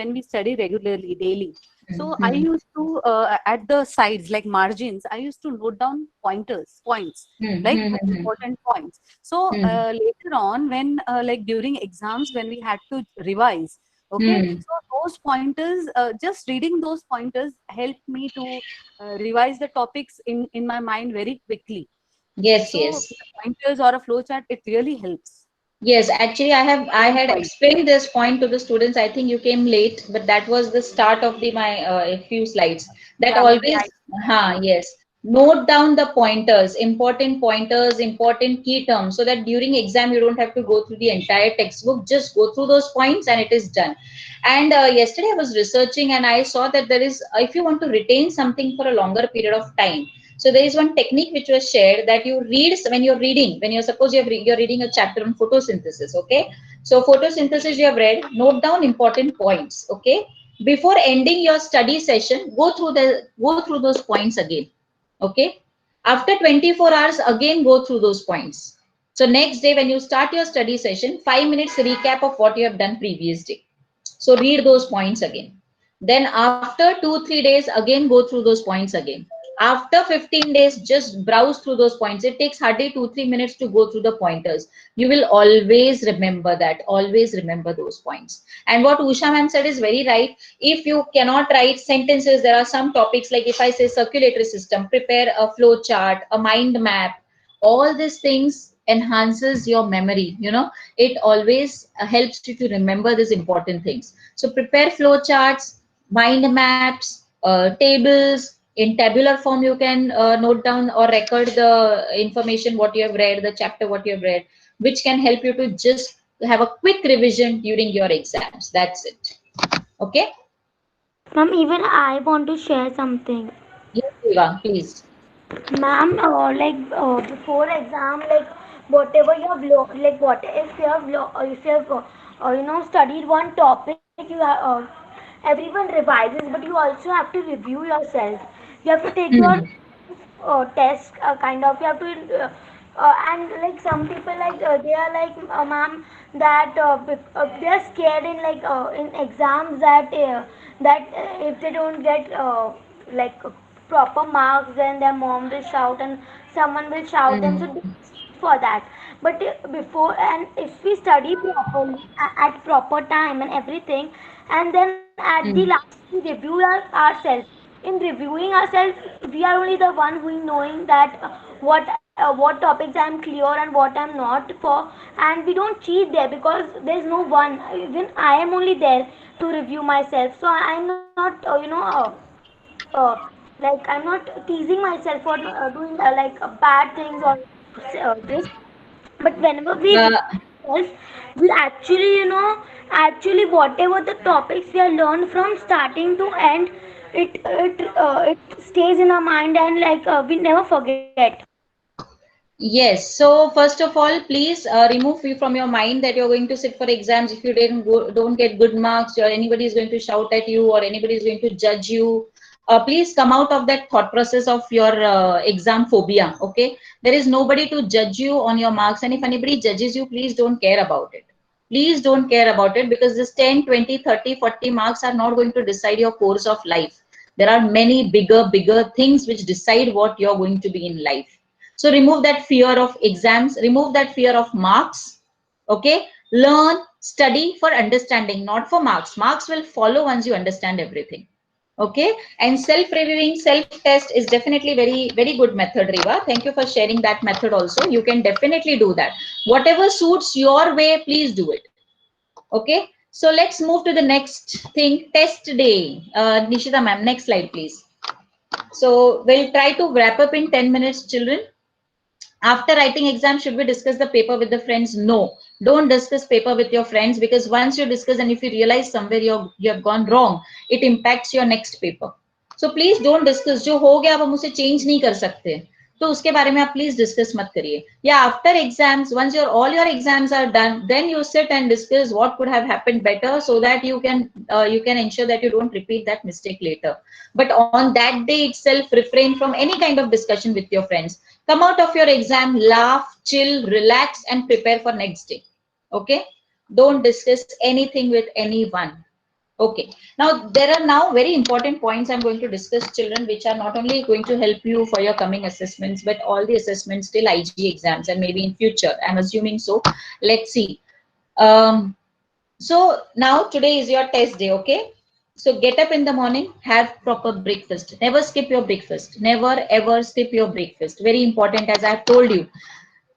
when we study regularly, daily, so I used to at the sides, like margins, I used to note down points, like important points. So later on, when like during exams, when we had to revise, okay, so those pointers, just reading those pointers helped me to revise the topics in my mind very quickly. Yes, So yes. pointers or a flowchart, it really helps. Yes, actually, I had Point. explained this point to the students. I think you came late, but that was the start of the my few slides. That Yeah, maybe always, I yes. Note down the pointers, important key terms, so that during exam you don't have to go through the entire textbook. Just go through those points and it is done. And yesterday I was researching and I saw that there is, if you want to retain something for a longer period of time, so there is one technique which was shared that you read when you're reading, when you're suppose you're reading a chapter on photosynthesis, okay? So photosynthesis you have read, note down important points, okay? Before ending your study session, go through those points again, okay? After 24 hours, again go through those points. So next day when you start your study session, 5 minutes recap of what you have done previous day. So read those points again. Then after 2-3 days, again go through those points again. After 15 days, just browse through those points. It takes hardly 2-3 minutes to go through the pointers. You will always remember that. Always remember those points. And what Usha ma'am said is very right. If you cannot write sentences, there are some topics like if I say circulatory system, prepare a flow chart, a mind map. All these things enhances your memory. You know, it always helps you to remember these important things. So prepare flow charts, mind maps, tables. In tabular form, you can note down or record the information what you have read, the chapter what you have read, which can help you to just have a quick revision during your exams. That's it. Okay. Ma'am, even I want to share something. Yes, Eva, please. Ma'am, before exam, like whatever you have like what if you have if you have studied one topic, everyone revises, but you also have to review yourself. You have to take your test, kind of. You have to. And like some people like they are like ma'am that they are scared in in exams that if they don't get like proper marks, then their mom will shout and someone will shout them. So they cheat for that. But before, and if we study properly at proper time and everything, and then at the last we review ourselves. In reviewing ourselves, we are only the one who is knowing that what topics I am clear and what I am not for, and we don't cheat there because there is no one. Even I am only there to review myself, so I am not uh, like I'm not teasing myself for doing bad things or this. But whenever we Uh, ourselves, we actually actually whatever the topics we have learned from starting to end, it stays in our mind, and we never forget. Yes. So first of all, please remove you from your mind that you're going to sit for exams. If you don't get good marks, or anybody is going to shout at you, or anybody is going to judge you. Please come out of that thought process of your exam phobia. Okay, there is nobody to judge you on your marks, and if anybody judges you, please don't care about it. Please don't care about it, because this 10, 20, 30, 40 marks are not going to decide your course of life. There are many bigger things which decide what you're going to be in life. So remove that fear of exams, remove that fear of marks. Okay, learn, study for understanding, not for marks. Marks will follow once you understand everything. Okay, and self-reviewing, self-test is definitely very good method, Riva. Thank you for sharing that method also. You can definitely do that. Whatever suits your way, please do it. Okay, so let's move to the next thing, test day. Nishita ma'am, next slide, please. So we'll try to wrap up in 10 minutes, children. After writing exam, should we discuss the paper with the friends? No, don't discuss paper with your friends, because once you discuss and if you realize somewhere you have gone wrong, it impacts your next paper. So please don't discuss. जो हो गया अब हम उसे change नहीं कर सकते, तो उसके बारे में आप please discuss मत करिए. Yeah, after exams, once all your exams are done, then you sit and discuss what could have happened better, so that you can ensure that you don't repeat that mistake later. But on that day itself, refrain from any kind of discussion with your friends. Come out of your exam, laugh, chill, relax, and prepare for next day. Okay? Don't discuss anything with anyone. Okay. Now, there are now very important points I'm going to discuss, children, which are not only going to help you for your coming assessments, but all the assessments till IG exams and maybe in future. I'm assuming so. Let's see. So now today is your test day, okay? So get up in the morning, have proper breakfast. Never skip your breakfast. Never ever skip your breakfast. Very important, as I've told you.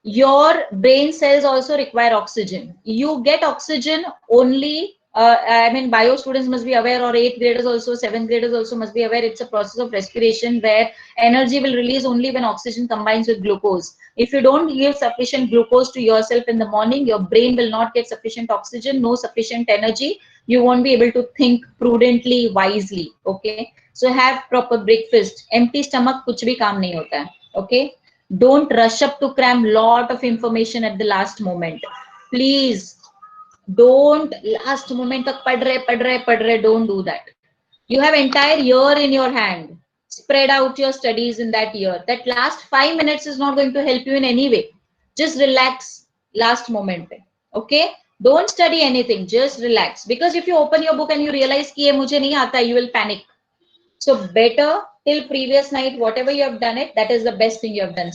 Your brain cells also require oxygen. You get oxygen only, I mean, bio students must be aware, or 8th graders also, 7th graders also must be aware. It's a process of respiration where energy will release only when oxygen combines with glucose. If you don't give sufficient glucose to yourself in the morning, your brain will not get sufficient oxygen, no sufficient energy. You won't be able to think prudently, wisely. Okay, so have proper breakfast. Empty stomach kuch bhi kaam nahi hota hai. Okay, don't rush up to cram lot of information at the last moment. Please don't last moment tak pad rahe, don't do that. You have entire year in your hand. Spread out your studies in that year. That last 5 minutes is not going to help you in any way. Just relax last moment. Okay? Don't study anything. Just relax. Because if you open your book and you realize कि ये मुझे नहीं आता, you will panic. So better till previous night, whatever you have done it, that is the best thing you have done.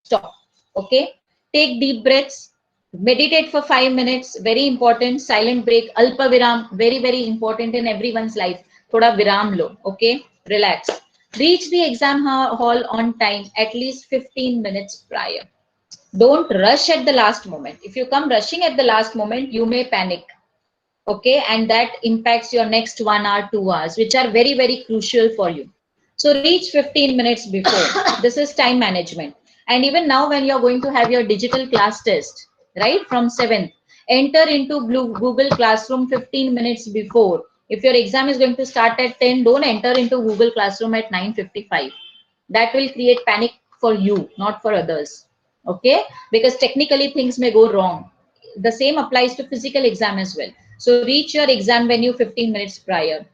Stop. Okay? Take deep breaths. Meditate for 5 minutes. Very important. Silent break. Alpa viram. Very important in everyone's life. Thoda viram lo. Okay? Relax. Reach the exam hall on time, at least 15 minutes prior. Don't rush at the last moment. If you come rushing at the last moment, you may panic. Okay, and that impacts your next 1 hour, 2 hours, which are very crucial for you. So reach 15 minutes before. This is time management. And even now, when you're going to have your digital class test, right, from 7th, enter into Google Classroom 15 minutes before. If your exam is going to start at 10, don't enter into Google Classroom at 9:55. That will create panic for you, not for others. Okay, because technically things may go wrong. The same applies to physical exam as well. So reach your exam venue 15 minutes prior.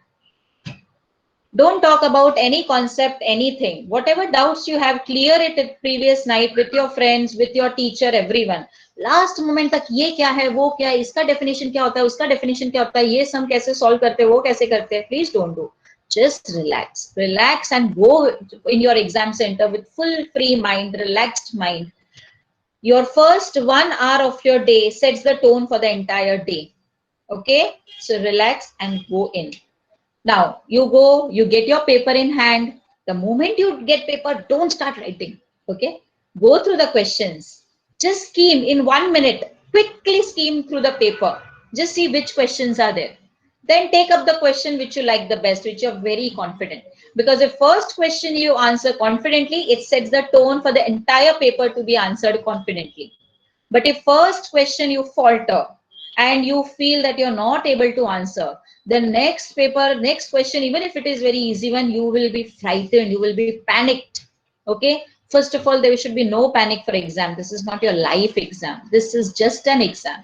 Don't talk about any concept, anything. Whatever doubts you have, clear it at previous night with your friends, with your teacher, everyone. Last moment तक ये क्या है, वो क्या है, इसका definition क्या होता है, उसका definition क्या होता है, ये sum कैसे solve करते हैं, वो कैसे करते हैं. Please don't do. Just relax, relax, and go in your exam center with full free mind, relaxed mind. Your first 1 hour of your day sets the tone for the entire day. Okay, so relax and go in. Now you go, you get your paper in hand. The moment you get paper, don't start writing. Okay, go through the questions. Just skim in 1 minute. Quickly skim through the paper. Just see which questions are there. Then take up the question which you like the best, which you're very confident. Because the first question you answer confidently, it sets the tone for the entire paper to be answered confidently. But if first question you falter and you feel that you're not able to answer, the next paper, next question, even if it is very easy one, you will be frightened, you will be panicked. Okay. First of all, there should be no panic for exam. This is not your life exam. This is just an exam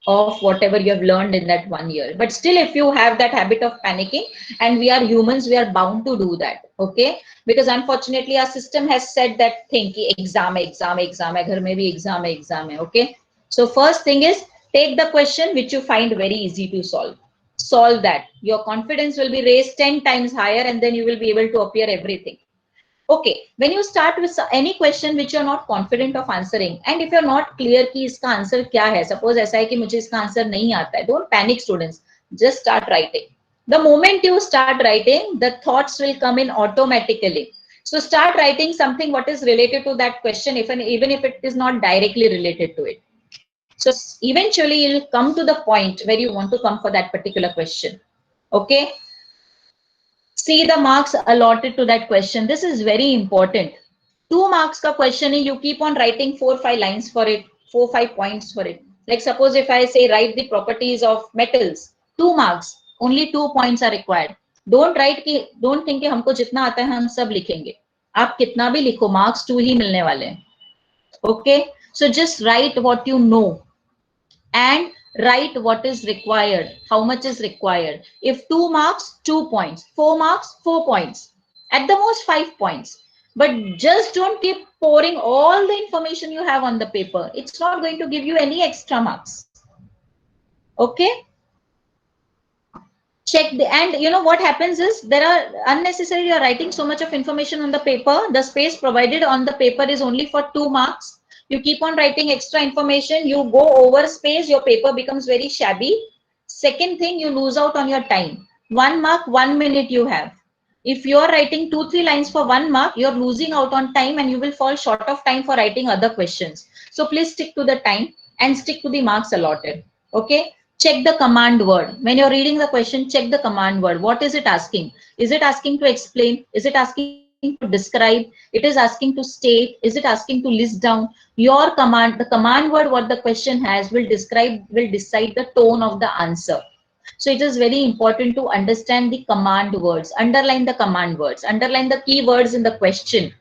of whatever you have learned in that 1 year. But still, if you have that habit of panicking, and we are humans, we are bound to do that. Okay, because unfortunately our system has said that thing ki exam exam exam hai, ghar mein bhi exam hai. Okay, so first thing is take the question which you find very easy to solve that. Your confidence will be raised 10 times higher, and then you will be able to appear everything. Okay, when you start with any question which you are not confident of answering, and if you are not clear कि इसका answer क्या है, suppose ऐसा है कि मुझे इसका answer नहीं आता है, don't panic students, just start writing. The moment you start writing, the thoughts will come in automatically. So start writing something what is related to that question, even if it is not directly related to it. So eventually you'll come to the point where you want to come for that particular question. Okay. See the marks allotted to that question. This is very important. 2 marks ka question is you keep on writing 4-5 lines for it, 4-5 points for it. Like suppose if I say write the properties of metals, 2 marks, only 2 points are required. Don't think कि हमको जितना आता है हम सब लिखेंगे. आप कितना भी लिखो, marks 2 ही मिलने वाले हैं. Okay, so just write what you know and write what is required, how much is required. If 2 marks, 2 points, 4 marks, 4 points, at the most 5 points. But just don't keep pouring all the information you have on the paper. It's not going to give you any extra marks. Okay. Check and you know what happens is there are unnecessarily you're writing so much of information on the paper. The space provided on the paper is only for 2 marks. You keep on writing extra information, you go over space, your paper becomes very shabby. Second thing, you lose out on your time. 1 mark, 1 minute you have. If you're writing 2-3 lines for 1 mark, you're losing out on time and you will fall short of time for writing other questions. So please stick to the time and stick to the marks allotted. Okay. Check the command word. When you're reading the question, check the command word. What is it asking? Is it asking to explain? Is it asking to describe? It is asking to state? Is it asking to list down? Your command, the command word what the question has will decide the tone of the answer. So it is very important to understand the command words. Underline the command words. Underline the keywords in the question.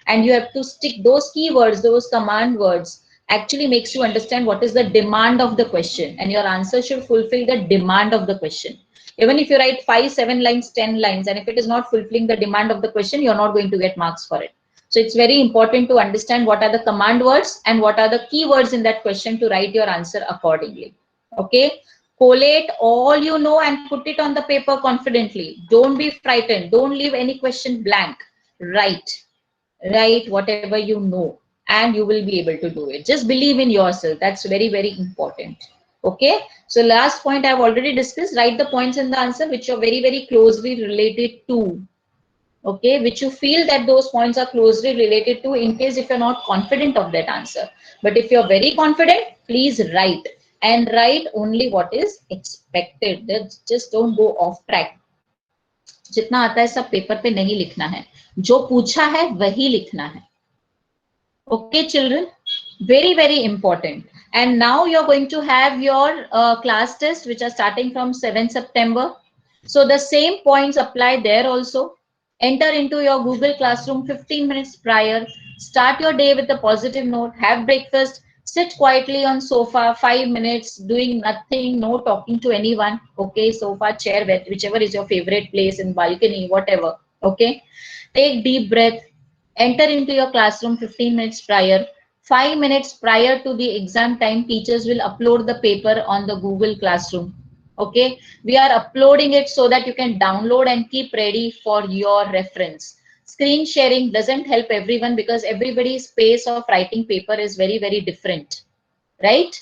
And you have to stick those keywords, those command words actually makes you understand what is the demand of the question, and your answer should fulfill the demand of the question. Even if you write 5-7 lines, 10 lines, and if it is not fulfilling the demand of the question, you're not going to get marks for it. So it's very important to understand what are the command words and what are the keywords in that question to write your answer accordingly. Okay. Collate all you know and put it on the paper confidently. Don't be frightened. Don't leave any question blank. Write whatever you know, and you will be able to do it. Just believe in yourself. That's very, very important. Okay. So last point I've already discussed. Write the points in the answer which are very, very closely related to. Okay. Which you feel that those points are closely related to in case if you're not confident of that answer. But if you're very confident, please write. And write only what is expected. Just don't go off track. जितना आता है सब paper पे नहीं लिखना है, जो पूछा है वही लिखना है. Okay, children, very, very important. And now you're going to have your class tests which are starting from 7 September. So the same points apply there also. Enter into your Google Classroom 15 minutes prior. Start your day with a positive note. Have breakfast. Sit quietly on sofa 5 minutes, doing nothing, no talking to anyone. Okay, sofa, chair, whichever is your favorite place, in balcony, whatever. Okay, take deep breath. Enter into your classroom 15 minutes prior. 5 minutes prior to the exam time, teachers will upload the paper on the Google Classroom. Okay, we are uploading it so that you can download and keep ready for your reference. Screen sharing doesn't help everyone because everybody's pace of writing paper is very, very different, right?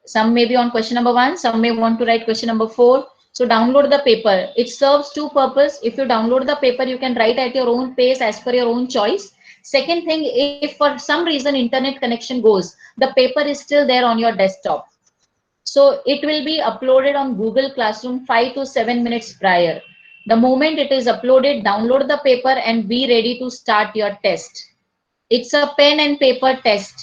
Some may be on question number 1, some may want to write question number 4. So download the paper. It serves two purposes. If you download the paper, you can write at your own pace as per your own choice. Second thing, if for some reason internet connection goes, the paper is still there on your desktop. So it will be uploaded on Google Classroom 5 to 7 minutes prior. The moment it is uploaded, download the paper and be ready to start your test. It's a pen and paper test.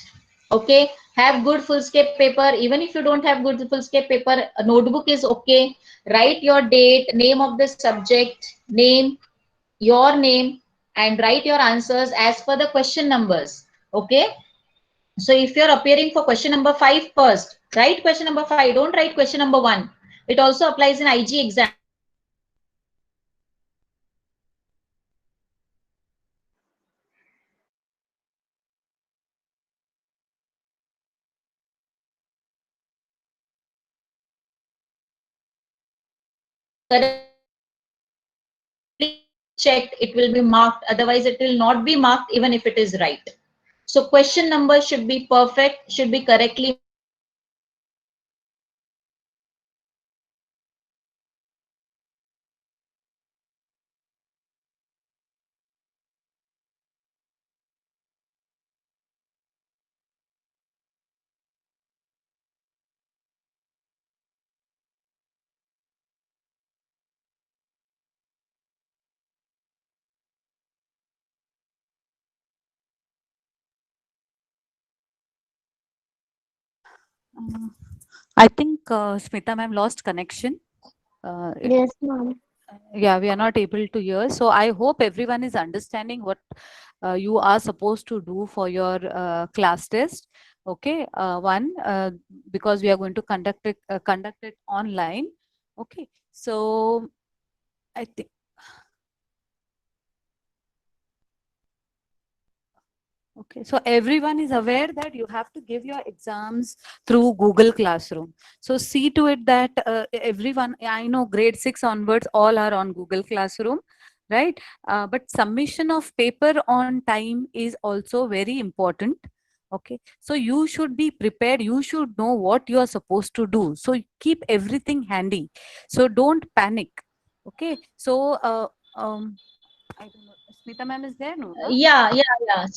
Okay, have good foolscape paper. Even if you don't have good foolscape paper, a notebook is okay. Write your date, name of the subject, name, your name, and write your answers as per the question numbers. Okay, so if you're appearing for question number 5 first, write question number 5. Don't write question number 1. It also applies in IG exam. Checked, it will be marked. Otherwise, it will not be marked even if it is right. So question number should be perfect, should be correctly. I think Smita ma'am lost connection. Yes, ma'am. Yeah, we are not able to hear. So I hope everyone is understanding what you are supposed to do for your class test. Okay, because we are going to conduct it online. Okay, so I think. Okay, so everyone is aware that you have to give your exams through Google Classroom. So see to it that everyone, I know grade 6 onwards, all are on Google Classroom, right? But submission of paper on time is also very important. Okay, so you should be prepared. You should know what you are supposed to do. So keep everything handy. So don't panic. Okay, so I don't know. Smita ma'am is there, no? Huh? Yeah,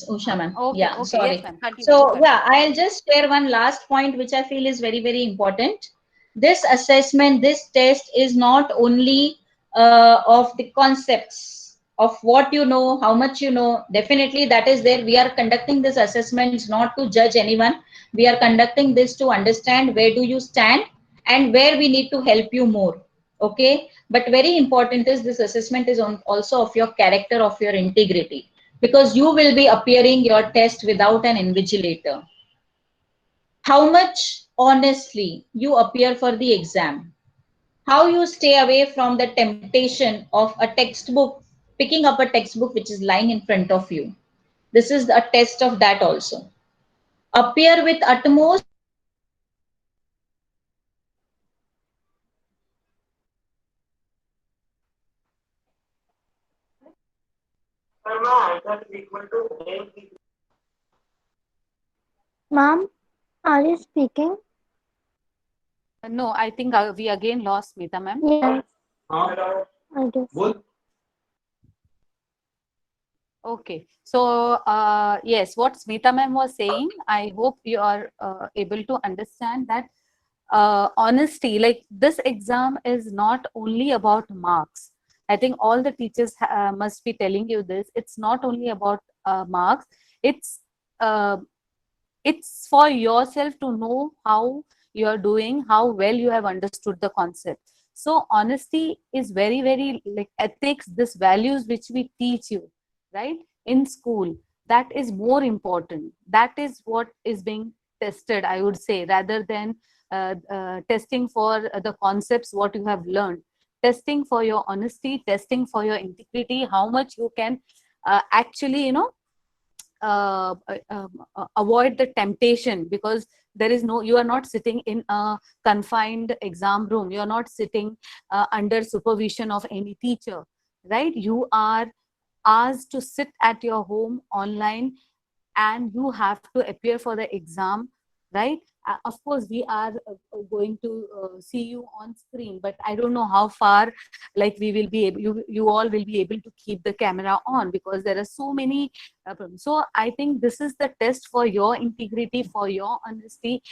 Usha ma'am. Okay, Yeah, okay, yes, sorry. ma'am. Continue. So yeah, Continue. I'll just share one last point which I feel is very, very important. This assessment, this test is not only of the concepts of what you know, how much you know. Definitely that is there. We are conducting this assessments not to judge anyone. We are conducting this to understand where do you stand and where we need to help you more. Okay, but very important is this assessment is on also of your character, of your integrity, because you will be appearing your test without an invigilator. How much honestly you appear for the exam, how you stay away from the temptation of a textbook, picking up a textbook which is lying in front of you. This is a test of that also. Appear with utmost Ma'am, are you speaking? No, I think we again lost Smita ma'am. Yes, I guess. Okay, so yes, what Smita ma'am was saying, I hope you are able to understand that honesty, like this exam is not only about marks. I think all the teachers must be telling you this. It's not only about marks. It's uh, it's for yourself to know how you are doing, how well you have understood the concept. So honesty is very, very like ethics, this values which we teach you, right, in school, that is more important. That is what is being tested, I would say, rather than testing for the concepts what you have learned. Testing for your honesty, testing for your integrity, how much you can actually avoid the temptation, because there is no, you are not sitting in a confined exam room, you are not sitting under supervision of any teacher, right? You are asked to sit at your home online, and you have to appear for the exam, right? Of course we are going to see you on screen, but I don't know how far, like, we will be able, you all will be able to keep the camera on, because there are so many problems. So I think this is the test for your integrity, for your honesty,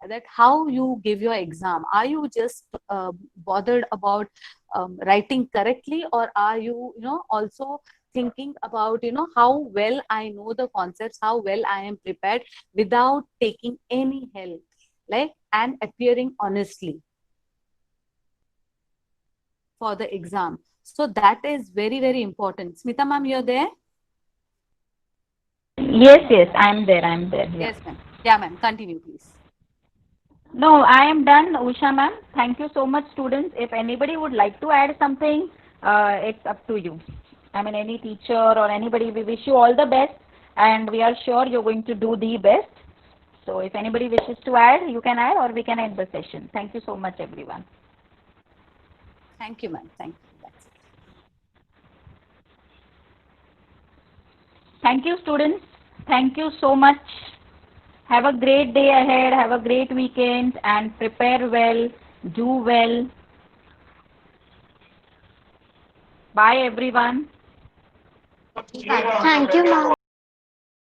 that how you give your exam. Are you just bothered about writing correctly, or are you, you know, also thinking about, you know, how well I know the concepts, how well I am prepared, without taking any help, like, and appearing honestly for the exam. So that is very, very important. Smita ma'am, you're there? Yes, I'm there. Yeah. Yes, ma'am. Yeah, ma'am. Continue, please. No, I am done, Usha ma'am. Thank you so much, students. If anybody would like to add something, it's up to you. I mean, any teacher or anybody, we wish you all the best, and we are sure you're going to do the best. So if anybody wishes to add, you can add, or we can end the session. Thank you so much, everyone. Thank you, ma'am. Thank you. That's it. Thank you, students. Thank you so much. Have a great day ahead. Have a great weekend, and prepare well. Do well. Bye, everyone. Thank you, ma'am.